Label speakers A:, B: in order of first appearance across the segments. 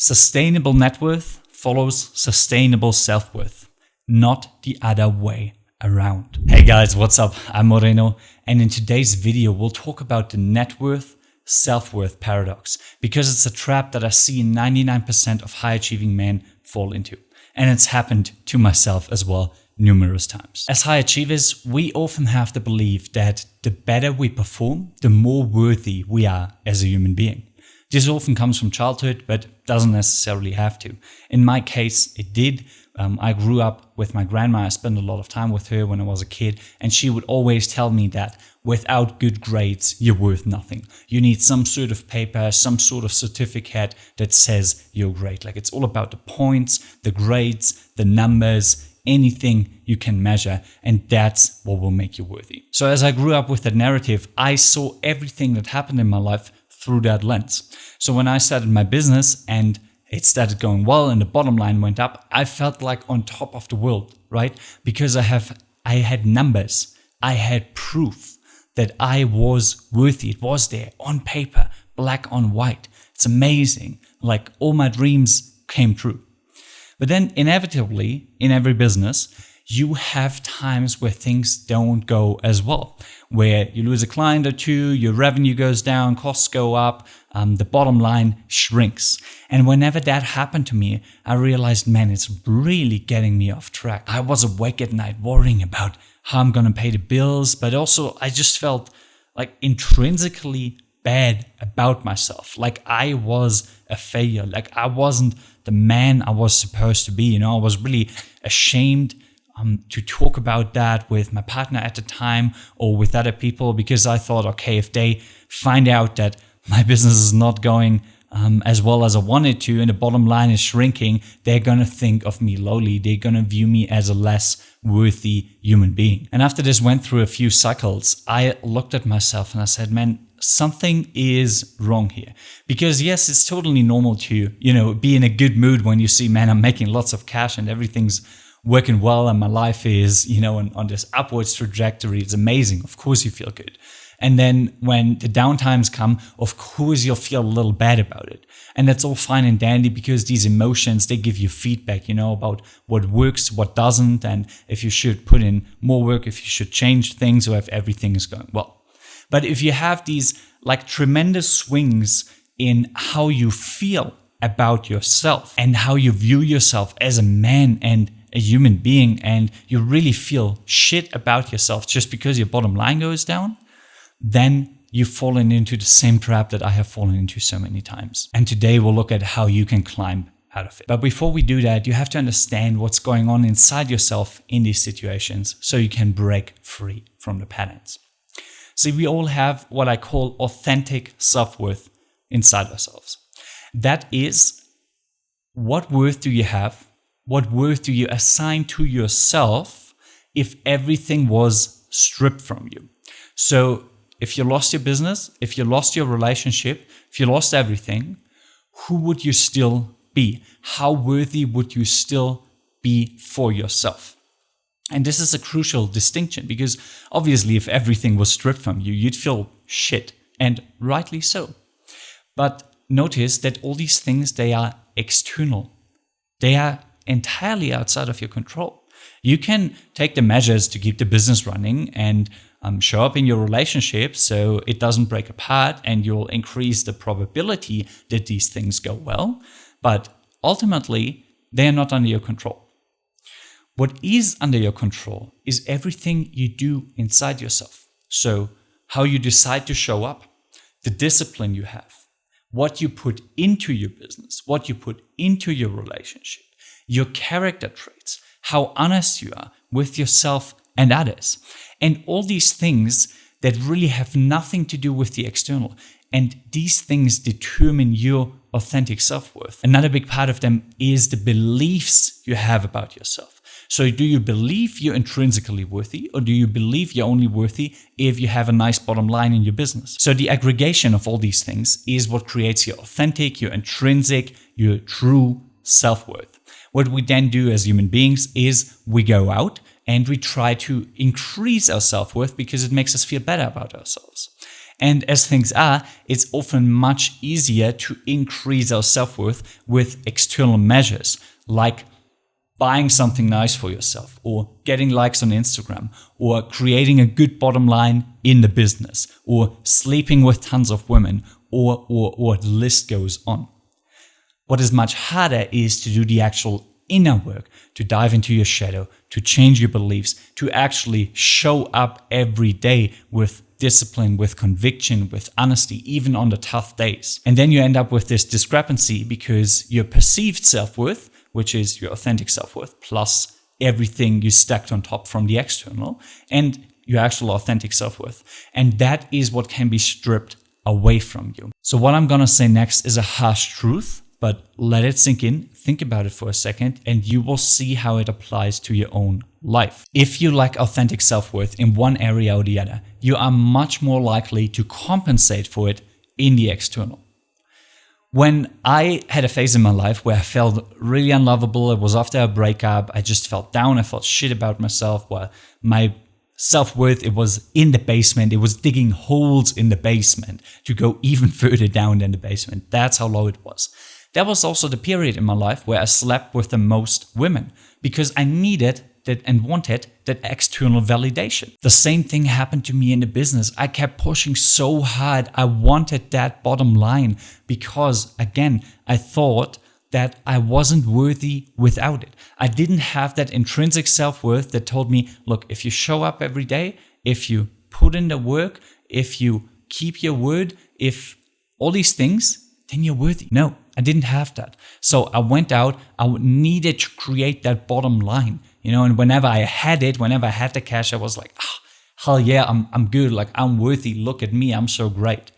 A: Sustainable net worth follows sustainable self-worth, not the other way around. Hey guys, what's up? I'm Moreno, and in today's video we'll talk about the net worth self-worth paradox, because it's a trap that I see 99% of high-achieving men fall into. And it's happened to myself as well numerous times. As high achievers, we often have the belief that the better we perform, the more worthy we are as a human being. This often comes from childhood, but doesn't necessarily have to. In my case, it did. I grew up with my grandma. I spent a lot of time with her when I was a kid, and she would always tell me that without good grades, you're worth nothing. You need some sort of paper, some sort of certificate that says you're great. Like, it's all about the points, the grades, the numbers, anything you can measure, and that's what will make you worthy. So as I grew up with that narrative, I saw everything that happened in my life through that lens. So when I started my business and it started going well and the bottom line went up, I felt like on top of the world, right? Because I had numbers, I had proof that I was worthy. It was there on paper, black on white. It's amazing. Like, all my dreams came true. But then inevitably, in every business, you have times where things don't go as well, where you lose a client or two, your revenue goes down, costs go up, the bottom line shrinks. And whenever that happened to me, I realized, man, it's really getting me off track. I was awake at night worrying about how I'm going to pay the bills, but also I just felt like intrinsically bad about myself. Like I was a failure. Like I wasn't the man I was supposed to be. I was really ashamed to talk about that with my partner at the time or with other people, because I thought, okay, if they find out that my business is not going as well as I wanted to and the bottom line is shrinking, they're going to think of me lowly. They're going to view me as a less worthy human being. And after this went through a few cycles, I looked at myself and I said, man, something is wrong here. Because yes, it's totally normal to, be in a good mood when you see, man, I'm making lots of cash and everything's working well and my life is, on this upwards trajectory. It's amazing. Of course you feel good. And then when the downtimes come, of course you'll feel a little bad about it. And that's all fine and dandy, because these emotions, they give you feedback, about what works, what doesn't, and if you should put in more work, if you should change things, or if everything is going well. But if you have these like tremendous swings in how you feel about yourself and how you view yourself as a man and a human being, and you really feel shit about yourself just because your bottom line goes down, then you've fallen into the same trap that I have fallen into so many times. And today we'll look at how you can climb out of it. But before we do that, you have to understand what's going on inside yourself in these situations so you can break free from the patterns. See, we all have what I call authentic self-worth inside ourselves. That is, what worth do you have? What worth do you assign to yourself if everything was stripped from you? So if you lost your business, if you lost your relationship, if you lost everything, who would you still be? How worthy would you still be for yourself? And this is a crucial distinction, because obviously if everything was stripped from you, you'd feel shit, and rightly so. But notice that all these things, they are external. They are entirely outside of your control. You can take the measures to keep the business running and show up in your relationship so it doesn't break apart, and you'll increase the probability that these things go well. But ultimately, they are not under your control. What is under your control is everything you do inside yourself. So how you decide to show up, the discipline you have, what you put into your business, what you put into your relationship, your character traits, how honest you are with yourself and others. And all these things that really have nothing to do with the external. And these things determine your authentic self-worth. Another big part of them is the beliefs you have about yourself. So do you believe you're intrinsically worthy, or do you believe you're only worthy if you have a nice bottom line in your business? So the aggregation of all these things is what creates your authentic, your intrinsic, your true self-worth. What we then do as human beings is we go out and we try to increase our self-worth because it makes us feel better about ourselves. And as things are, it's often much easier to increase our self-worth with external measures, like buying something nice for yourself, or getting likes on Instagram, or creating a good bottom line in the business, or sleeping with tons of women, or the list goes on. What is much harder is to do the actual inner work, to dive into your shadow, to change your beliefs, to actually show up every day with discipline, with conviction, with honesty, even on the tough days. And then you end up with this discrepancy because your perceived self-worth, which is your authentic self-worth, plus everything you stacked on top from the external, and your actual authentic self-worth. And that is what can be stripped away from you. So what I'm gonna say next is a harsh truth, but let it sink in, think about it for a second, and you will see how it applies to your own life. If you lack authentic self-worth in one area or the other, you are much more likely to compensate for it in the external. When I had a phase in my life where I felt really unlovable, it was after a breakup, I just felt down, I felt shit about myself, well, my self-worth, it was in the basement, it was digging holes in the basement to go even further down than the basement. That's how low it was. That was also the period in my life where I slept with the most women because I needed that and wanted that external validation. The same thing happened to me in the business. I kept pushing so hard. I wanted that bottom line because, again, I thought that I wasn't worthy without it. I didn't have that intrinsic self-worth that told me, look, if you show up every day, if you put in the work, if you keep your word, if all these things, then you're worthy. No, I didn't have that. So I went out, I needed to create that bottom line, and whenever I had it, whenever I had the cash, I was like, hell yeah, I'm good. Like, I'm worthy. Look at me. I'm so great.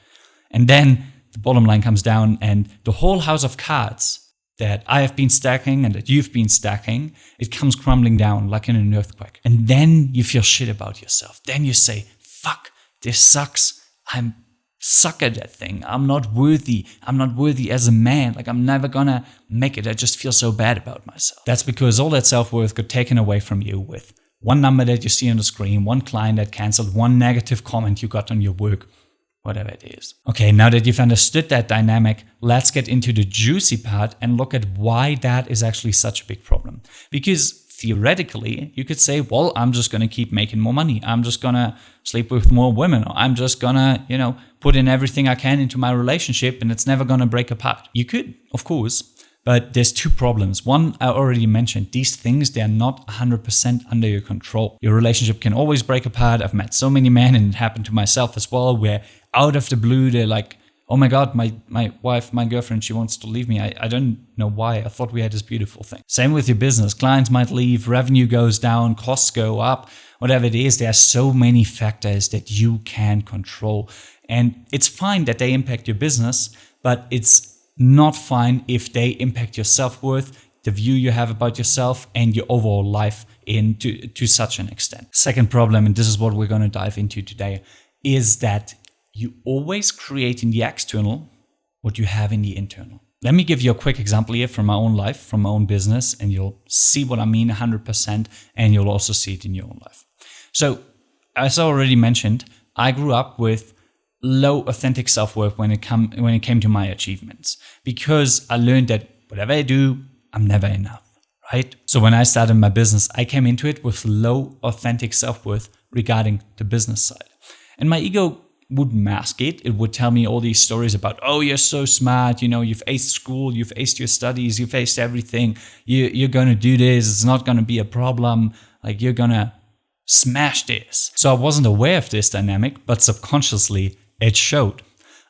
A: And then the bottom line comes down and the whole house of cards that I have been stacking and that you've been stacking, it comes crumbling down like in an earthquake. And then you feel shit about yourself. Then you say, fuck, this sucks. I'm suck at that thing. I'm not worthy. I'm not worthy as a man. Like, I'm never gonna make it. I just feel so bad about myself. That's because all that self-worth got taken away from you with one number that you see on the screen, one client that canceled, one negative comment you got on your work, whatever it is. Okay, now that you've understood that dynamic, let's get into the juicy part and look at why that is actually such a big problem. Because theoretically, you could say, well, I'm just going to keep making more money. I'm just going to sleep with more women. Or I'm just going to, put in everything I can into my relationship and it's never going to break apart. You could, of course, but there's two problems. One, I already mentioned, these things, they're not 100% under your control. Your relationship can always break apart. I've met so many men, and it happened to myself as well, where out of the blue, they're like, oh my God, my wife, my girlfriend, she wants to leave me. I don't know why. I thought we had this beautiful thing. Same with your business. Clients might leave, revenue goes down, costs go up, whatever it is. There are so many factors that you can control. And it's fine that they impact your business, but it's not fine if they impact your self-worth, the view you have about yourself, and your overall life to such an extent. Second problem, and this is what we're going to dive into today, is that you always create in the external what you have in the internal. Let me give you a quick example here from my own life, from my own business, and you'll see what I mean 100%, and you'll also see it in your own life. So, as I already mentioned, I grew up with low authentic self-worth when it came to my achievements, because I learned that whatever I do, I'm never enough, right? So when I started my business, I came into it with low authentic self-worth regarding the business side. And my ego would mask it. It would tell me all these stories about, oh, you're so smart, you've aced school, you've aced your studies, you've aced everything, you're going to do this, it's not going to be a problem, like you're going to smash this. So I wasn't aware of this dynamic, but subconsciously it showed.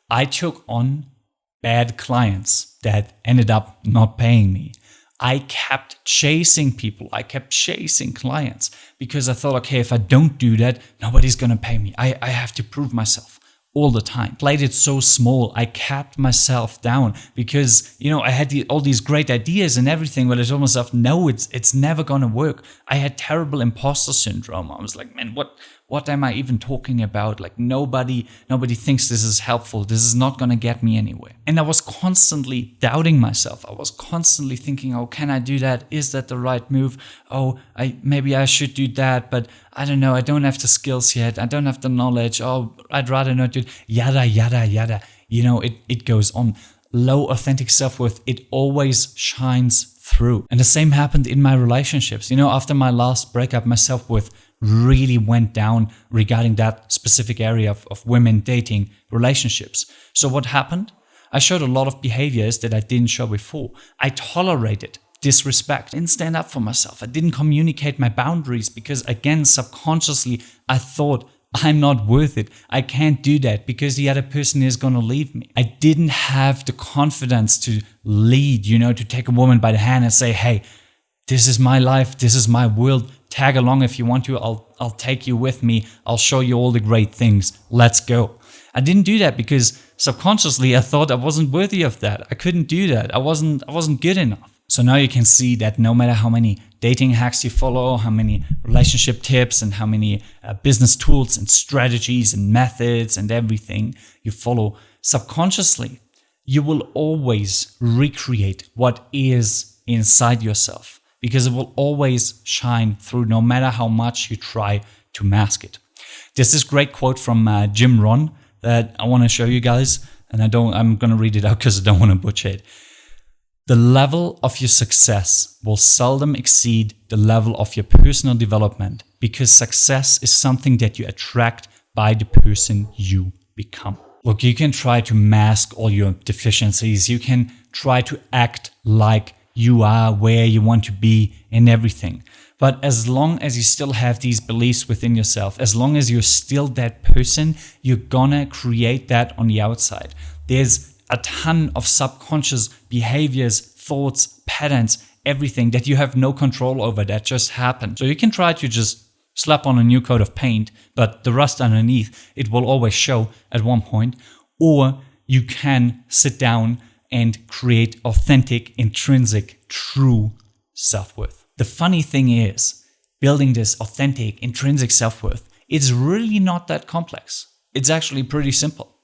A: I took on bad clients that ended up not paying me. I kept chasing people. I kept chasing clients because I thought, okay, if I don't do that, nobody's going to pay me. I have to prove myself all the time. Played it so small. I kept myself down because, I had all these great ideas and everything, but I told myself, no, it's never going to work. I had terrible imposter syndrome. I was like, man, what am I even talking about? Like nobody thinks this is helpful. This is not going to get me anywhere. And I was constantly doubting myself. I was constantly thinking, oh, can I do that? Is that the right move? Oh, maybe I should do that, but I don't know. I don't have the skills yet. I don't have the knowledge. Oh, I'd rather not do it. Yada, yada, yada. You know, it goes on. Low authentic self-worth, it always shines through. And the same happened in my relationships. You know, after my last breakup, my self-worth really went down regarding that specific area of women dating relationships. So what happened? I showed a lot of behaviors that I didn't show before. I tolerated disrespect. I didn't stand up for myself. I didn't communicate my boundaries because, again, subconsciously, I thought, I'm not worth it. I can't do that because the other person is going to leave me. I didn't have the confidence to lead, you know, to take a woman by the hand and say, hey, this is my life. This is my world. Tag along if you want to. I'll take you with me. I'll show you all the great things. Let's go. I didn't do that because subconsciously I thought I wasn't worthy of that. I couldn't do that. I wasn't good enough. So now you can see that no matter how many dating hacks you follow, how many relationship tips and how many business tools and strategies and methods and everything you follow subconsciously, you will always recreate what is inside yourself because it will always shine through no matter how much you try to mask it. There's this great quote from Jim Rohn that I want to show you guys, and I'm going to read it out because I don't want to butcher it. The level of your success will seldom exceed the level of your personal development because success is something that you attract by the person you become. Look, you can try to mask all your deficiencies. You can try to act like you are where you want to be and everything. But as long as you still have these beliefs within yourself, as long as you're still that person, you're gonna create that on the outside. There's a ton of subconscious behaviors, thoughts, patterns, everything that you have no control over that just happen. So you can try to just slap on a new coat of paint, but the rust underneath, it will always show at one point. Or you can sit down and create authentic, intrinsic, true self-worth. The funny thing is, building this authentic, intrinsic self-worth, it's really not that complex. It's actually pretty simple,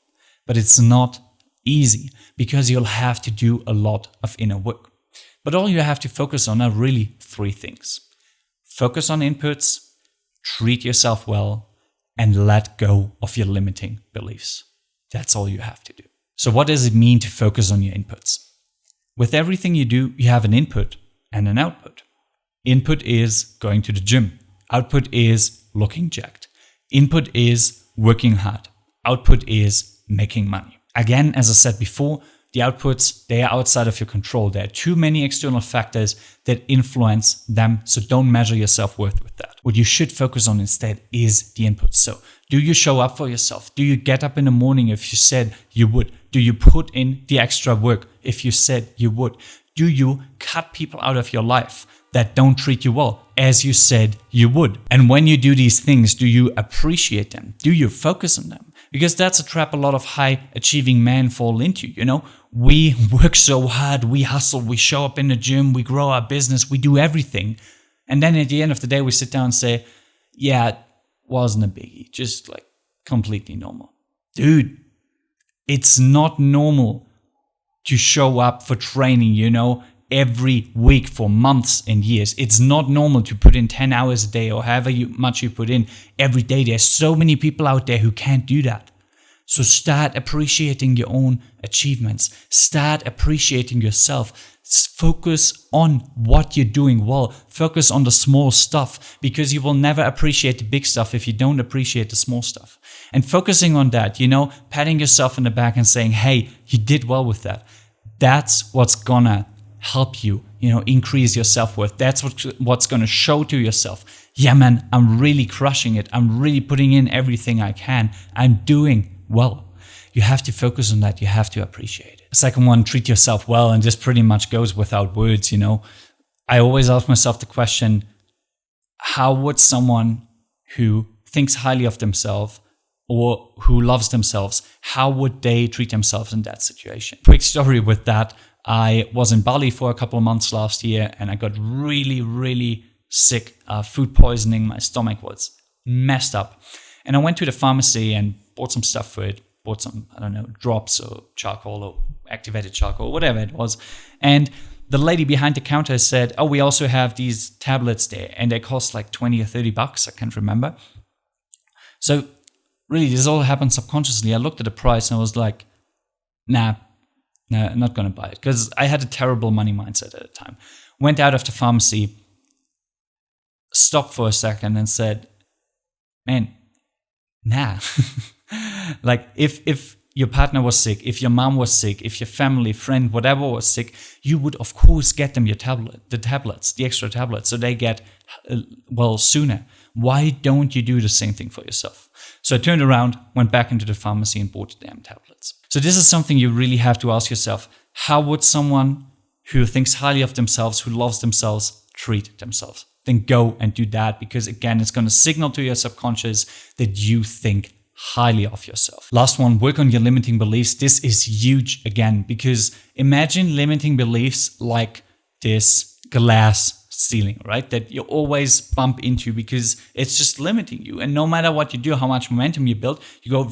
A: but it's not easy because you'll have to do a lot of inner work. But all you have to focus on are really three things. Focus on inputs, treat yourself well, and let go of your limiting beliefs. That's all you have to do. So what does it mean to focus on your inputs? With everything you do, you have an input and an output. Input is going to the gym. Output is looking jacked. Input is working hard. Output is making money. Again, as I said before, the outputs, they are outside of your control. There are too many external factors that influence them, so don't measure your self-worth with that. What you should focus on instead is the inputs. So, do you show up for yourself? Do you get up in the morning if you said you would? Do you put in the extra work if you said you would? Do you cut people out of your life that don't treat you well as you said you would? And when you do these things, do you appreciate them? Do you focus on them? Because that's a trap a lot of high achieving men fall into, you know? We work so hard, we hustle, we show up in the gym, we grow our business, we do everything. And then at the end of the day, we sit down and say, yeah, it wasn't a biggie, just like completely normal. Dude, it's not normal to show up for training, you know, every week for months and years. It's not normal to put in 10 hours a day or however much you put in every day. There's so many people out there who can't do that. So start appreciating your own achievements. Start appreciating yourself. Focus on what you're doing well. Focus on the small stuff because you will never appreciate the big stuff if you don't appreciate the small stuff. And focusing on that, you know, patting yourself in the back and saying, hey, you did well with that. That's what's gonna help you, you know, increase your self-worth. That's what's going to show to yourself. Yeah, man, I'm really crushing it. I'm really putting in everything I can. I'm doing well. You have to focus on that. You have to appreciate it. The second one, treat yourself well. And this pretty much goes without words, you know. I always ask myself the question, how would someone who thinks highly of themselves or who loves themselves, how would they treat themselves in that situation? Quick story with that. I was in Bali for a couple of months last year and I got really, really sick. Food poisoning. My stomach was messed up. And I went to the pharmacy and bought some stuff for it. Bought some, I don't know, drops or charcoal or activated charcoal, whatever it was. And the lady behind the counter said, oh, we also have these tablets there. And they cost like 20 or 30 bucks. I can't remember. So really, this all happened subconsciously. I looked at the price and I was like, nah, I'm not going to buy it. Because I had a terrible money mindset at the time. Went out of the pharmacy, stopped for a second and said, man, nah. Like if your partner was sick, if your mom was sick, if your family, friend, whatever was sick, you would of course get them the extra tablets, so they get well sooner. Why don't you do the same thing for yourself? So I turned around, went back into the pharmacy and bought the damn tablets. So this is something you really have to ask yourself. How would someone who thinks highly of themselves, who loves themselves, treat themselves? Then go and do that, because again, it's going to signal to your subconscious that you think highly of yourself. Last one, work on your limiting beliefs. This is huge again, because imagine limiting beliefs like this glass ceiling, right? That you always bump into because it's just limiting you. And no matter what you do, how much momentum you build, you go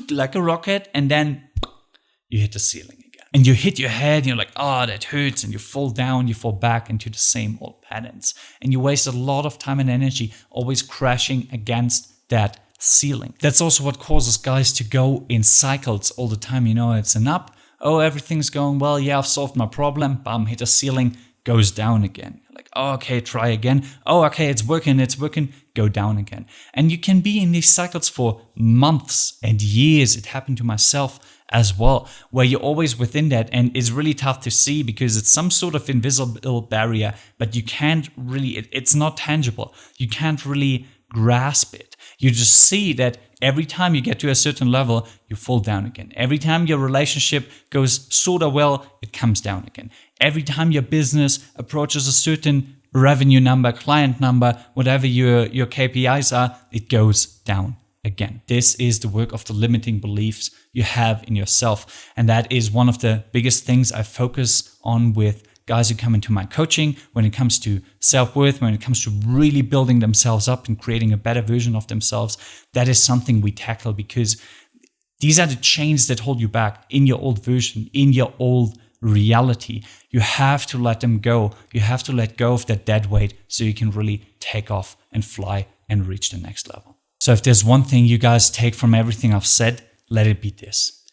A: like a rocket and then you hit the ceiling again. And you hit your head and you're like, oh, that hurts. And you fall down, you fall back into the same old patterns. And you waste a lot of time and energy always crashing against that ceiling. That's also what causes guys to go in cycles all the time. You know, it's an up. Oh, everything's going well. Yeah, I've solved my problem. Bam, hit a ceiling, goes down again. Like, oh, okay, try again. Oh, okay, it's working. Go down again. And you can be in these cycles for months and years. It happened to myself as well, where you're always within that, and it's really tough to see because it's some sort of invisible barrier, but you can't really, it's not tangible. You can't really grasp it. You just see that every time you get to a certain level, you fall down again. Every time your relationship goes sort of well, it comes down again. Every time your business approaches a certain revenue number, client number, whatever your KPIs are, it goes down again. This is the work of the limiting beliefs you have in yourself. And that is one of the biggest things I focus on with guys who come into my coaching when it comes to self-worth, when it comes to really building themselves up and creating a better version of themselves. That is something we tackle, because these are the chains that hold you back in your old version, in your old reality. You have to let them go. You have to let go of that dead weight so you can really take off and fly and reach the next level. So if there's one thing you guys take from everything I've said, let it be this.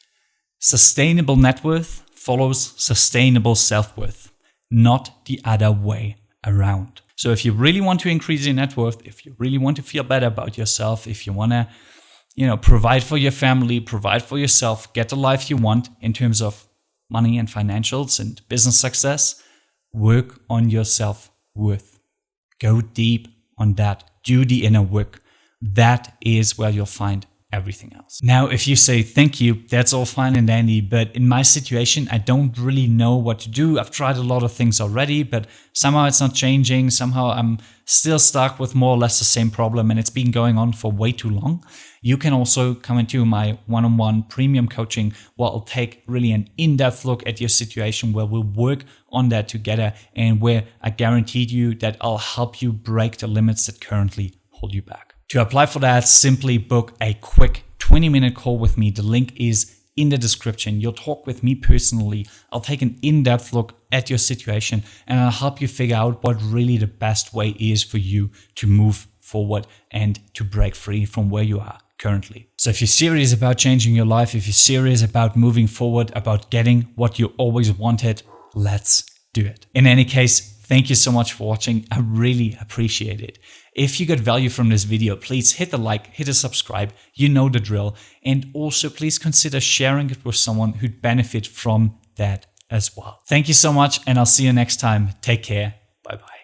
A: Sustainable net worth follows sustainable self-worth, not the other way around. So if you really want to increase your net worth, if you really want to feel better about yourself, if you want to, provide for your family, provide for yourself, get the life you want in terms of money and financials and business success, work on your self-worth. Go deep on that. Do the inner work. That is where you'll find everything else. Now, if you say thank you, that's all fine and dandy, but in my situation, I don't really know what to do. I've tried a lot of things already, but somehow it's not changing. Somehow I'm still stuck with more or less the same problem, and it's been going on for way too long. You can also come into my one-on-one premium coaching, where I'll take really an in-depth look at your situation, where we'll work on that together, and where I guaranteed you that I'll help you break the limits that currently hold you back. To apply for that, simply book a quick 20-minute call with me. The link is in the description. You'll talk with me personally. I'll take an in-depth look at your situation, and I'll help you figure out what really the best way is for you to move forward and to break free from where you are currently. So if you're serious about changing your life, if you're serious about moving forward, about getting what you always wanted, let's do it. In any case, thank you so much for watching. I really appreciate it. If you got value from this video, please hit the like, hit a subscribe. You know the drill. And also please consider sharing it with someone who'd benefit from that as well. Thank you so much, and I'll see you next time. Take care. Bye-bye.